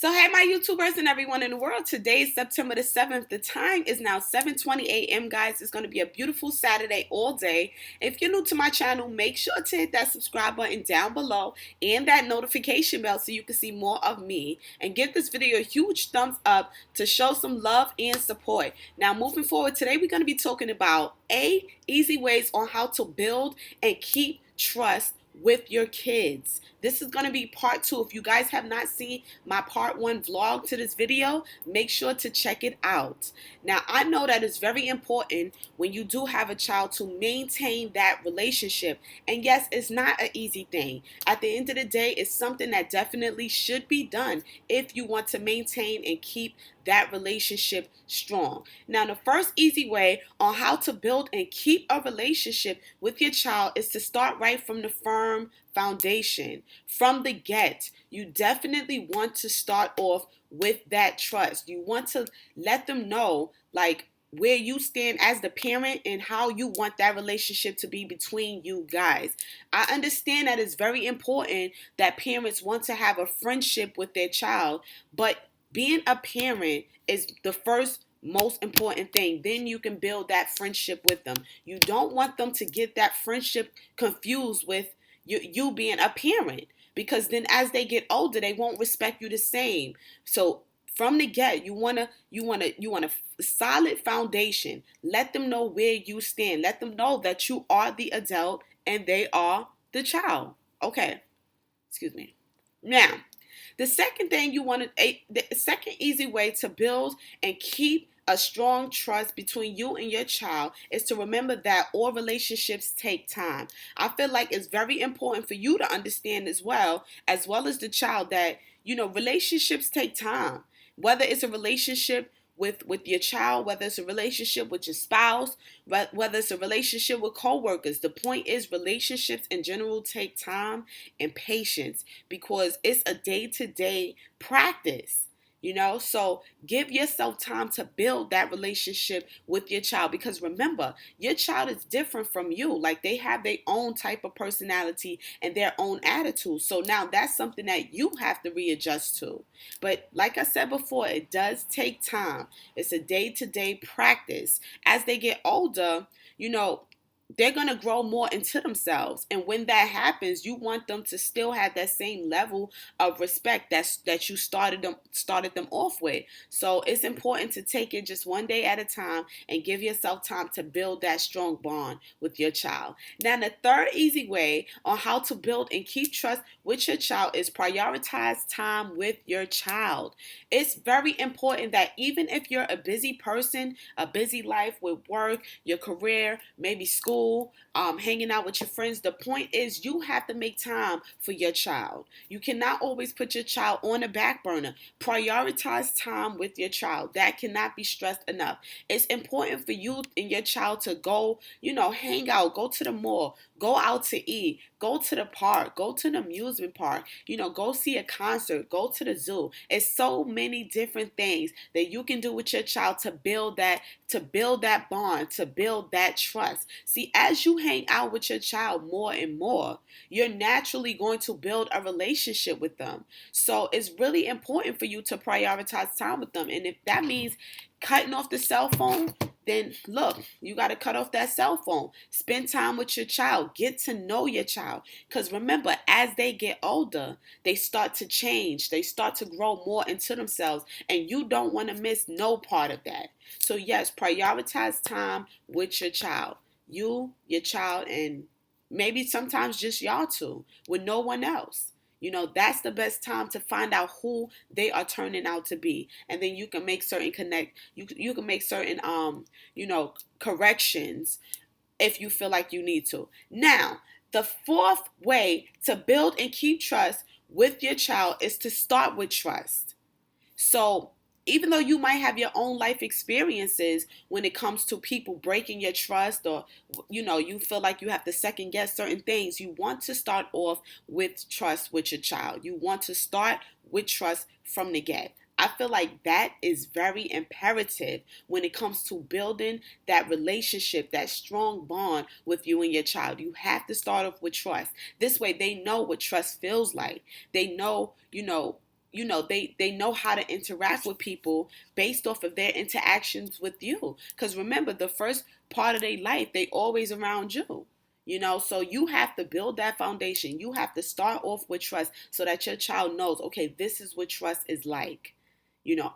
So hey my YouTubers and everyone in the world, today is September the 7th. The time is now 7:20 a.m. guys. It's going to be a beautiful Saturday all day. If you're new to my channel, make sure to hit that subscribe button down below and that notification bell so you can see more of me. And give this video a huge thumbs up to show some love and support. Now moving forward, today we're going to be talking about 8 easy ways on how to build and keep trust with your kids. This is going to be part 2. If you guys have not seen my part 1 vlog to this video, make sure to check it out. Now, I know that it's very important when you do have a child to maintain that relationship. And yes, it's not an easy thing. At the end of the day, it's something that definitely should be done if you want to maintain and keep that relationship strong. Now, the first easy way on how to build and keep a relationship with your child is to start right from the firm foundation. From the get, you definitely want to start off with that trust. You want to let them know like where you stand as the parent and how you want that relationship to be between you guys. I understand that it's very important that parents want to have a friendship with their child, but being a parent is the first most important thing. Then you can build that friendship with them. You don't want them to get that friendship confused with you being a parent, because then as they get older, they won't respect you the same. So from the get, you want a solid foundation. Let them know where you stand. Let them know that you are the adult and they are the child. Okay, excuse me. Now, the second thing the second easy way to build and keep a strong trust between you and your child is to remember that all relationships take time. I feel like it's very important for you to understand as well as the child, that, relationships take time. Whether it's a relationship with your child, whether it's a relationship with your spouse, whether it's a relationship with coworkers. The point is, relationships in general take time and patience because it's a day-to-day practice. So give yourself time to build that relationship with your child, because remember, your child is different from you. Like, they have their own type of personality and their own attitude. So now that's something that you have to readjust to. But like I said before, it does take time. It's a day-to-day practice. As they get older, they're going to grow more into themselves. And when that happens, you want them to still have that same level of respect that you started them off with. So it's important to take it just one day at a time and give yourself time to build that strong bond with your child. Now, the third easy way on how to build and keep trust with your child is prioritize time with your child. It's very important that even if you're a busy person, a busy life with work, your career, maybe school, hanging out with your friends, the point is you have to make time for your child. You cannot always put your child on the back burner. Prioritize time with your child. That cannot be stressed enough. It's important for you and your child to go, hang out, go to the mall, go out to eat, go to the park, go to the amusement park, go see a concert, go to the zoo. It's so many different things that you can do with your child to build that bond, to build that trust. See, as you hang out with your child more and more, you're naturally going to build a relationship with them. So it's really important for you to prioritize time with them. And if that means cutting off the cell phone, then look, you got to cut off that cell phone. Spend time with your child. Get to know your child. Because remember, as they get older, they start to change. They start to grow more into themselves. And you don't want to miss no part of that. So yes, prioritize time with your child. You, your child, and maybe sometimes just y'all two with no one else. That's the best time to find out who they are turning out to be. And then you can make certain you can make certain corrections if you feel like you need to. Now, the fourth way to build and keep trust with your child is to start with trust. So even though you might have your own life experiences when it comes to people breaking your trust, or you feel like you have to second guess certain things, you want to start off with trust with your child. You want to start with trust from the get. I feel like that is very imperative when it comes to building that relationship, that strong bond with you and your child. You have to start off with trust. This way they know what trust feels like. They know, they know how to interact with people based off of their interactions with you. Because remember, the first part of their life, they always around you. So you have to build that foundation. You have to start off with trust so that your child knows, okay, this is what trust is like.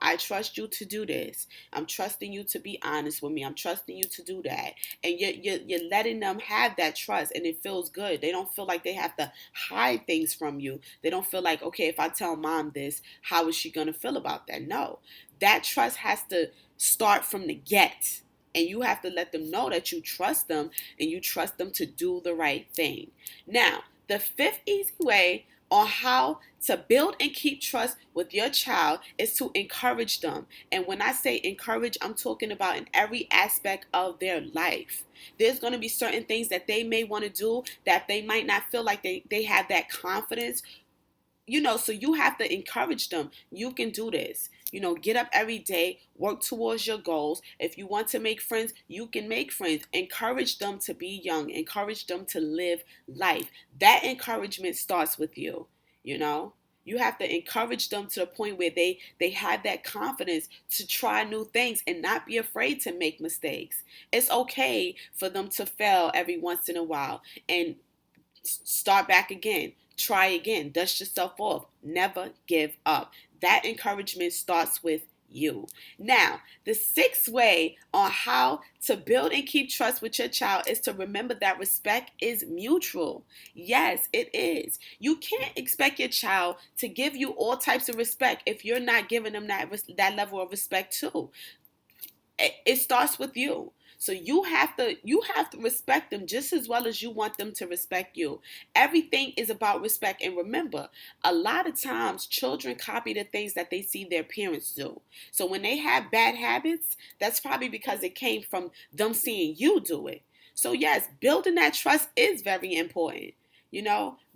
I trust you to do this. I'm trusting you to be honest with me. I'm trusting you to do that. And you're letting them have that trust, and it feels good. They don't feel like they have to hide things from you. They don't feel like, okay, if I tell mom this, how is she going to feel about that? No, that trust has to start from the get. And you have to let them know that you trust them and you trust them to do the right thing. Now, the fifth easy way on how to build and keep trust with your child is to encourage them. And when I say encourage, I'm talking about in every aspect of their life. There's going to be certain things that they may want to do that they might not feel like they have that confidence. So you have to encourage them. You can do this. Get up every day, work towards your goals. If you want to make friends, you can make friends. Encourage them to be young. Encourage them to live life. That encouragement starts with you. You have to encourage them to the point where they have that confidence to try new things and not be afraid to make mistakes. It's okay for them to fail every once in a while and start back again. Try again. Dust yourself off. Never give up. That encouragement starts with you. Now, the sixth way on how to build and keep trust with your child is to remember that respect is mutual. Yes, it is. You can't expect your child to give you all types of respect if you're not giving them that level of respect too. It starts with you. So you have to respect them just as well as you want them to respect you. Everything is about respect. And remember, a lot of times children copy the things that they see their parents do. So when they have bad habits, that's probably because it came from them seeing you do it. So yes, building that trust is very important.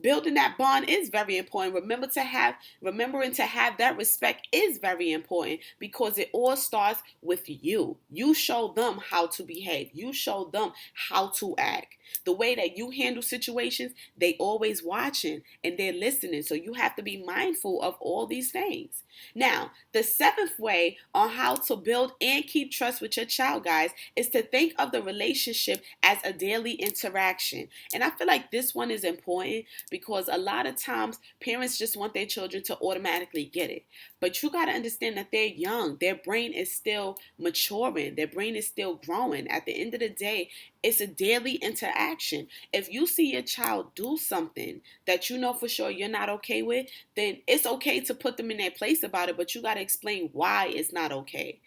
Building that bond is very important. Remembering to have that respect is very important because it all starts with you. You show them how to behave. You show them how to act. The way that you handle situations, they always watching and they're listening. So you have to be mindful of all these things. Now, the seventh way on how to build and keep trust with your child, guys, is to think of the relationship as a daily interaction. And I feel like this one is important because a lot of times parents just want their children to automatically get it. But you got to understand that they're young. Their brain is still maturing. Their brain is still growing. At the end of the day, it's a daily interaction. If you see your child do something that you know for sure you're not okay with, then it's okay to put them in their place about it, but you got to explain why it's not okay,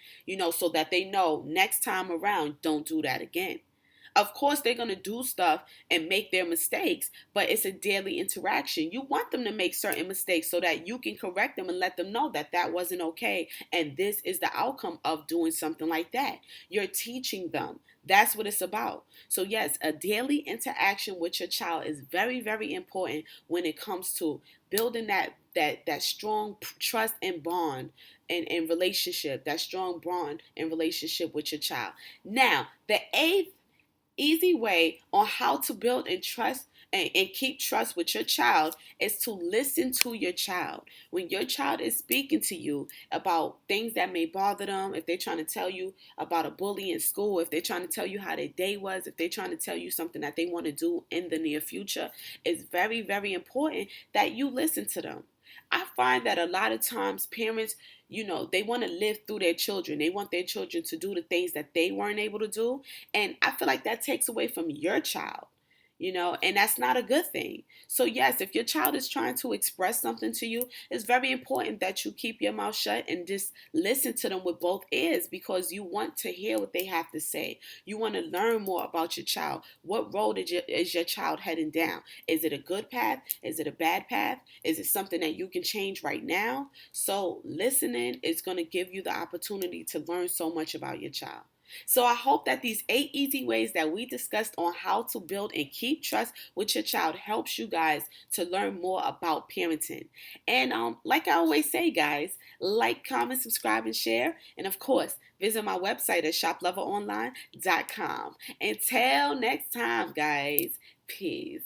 so that they know next time around, don't do that again. Of course, they're going to do stuff and make their mistakes, but it's a daily interaction. You want them to make certain mistakes so that you can correct them and let them know that that wasn't okay. And this is the outcome of doing something like that. You're teaching them. That's what it's about. So yes, a daily interaction with your child is very, very important when it comes to building that strong trust and bond and relationship, that strong bond and relationship with your child. Now, the eighth easy way on how to build and trust and keep trust with your child is to listen to your child. When your child is speaking to you about things that may bother them, if they're trying to tell you about a bully in school, if they're trying to tell you how their day was, if they're trying to tell you something that they want to do in the near future, it's very, very important that you listen to them. I find that a lot of times parents, they want to live through their children. They want their children to do the things that they weren't able to do. And I feel like that takes away from your child, and that's not a good thing. So yes, if your child is trying to express something to you, it's very important that you keep your mouth shut and just listen to them with both ears because you want to hear what they have to say. You want to learn more about your child. What road is your child heading down? Is it a good path? Is it a bad path? Is it something that you can change right now? So listening is going to give you the opportunity to learn so much about your child. So I hope that these 8 easy ways that we discussed on how to build and keep trust with your child helps you guys to learn more about parenting. And like I always say, guys, like, comment, subscribe, and share. And of course, visit my website at shoploveronline.com. Until next time, guys, peace.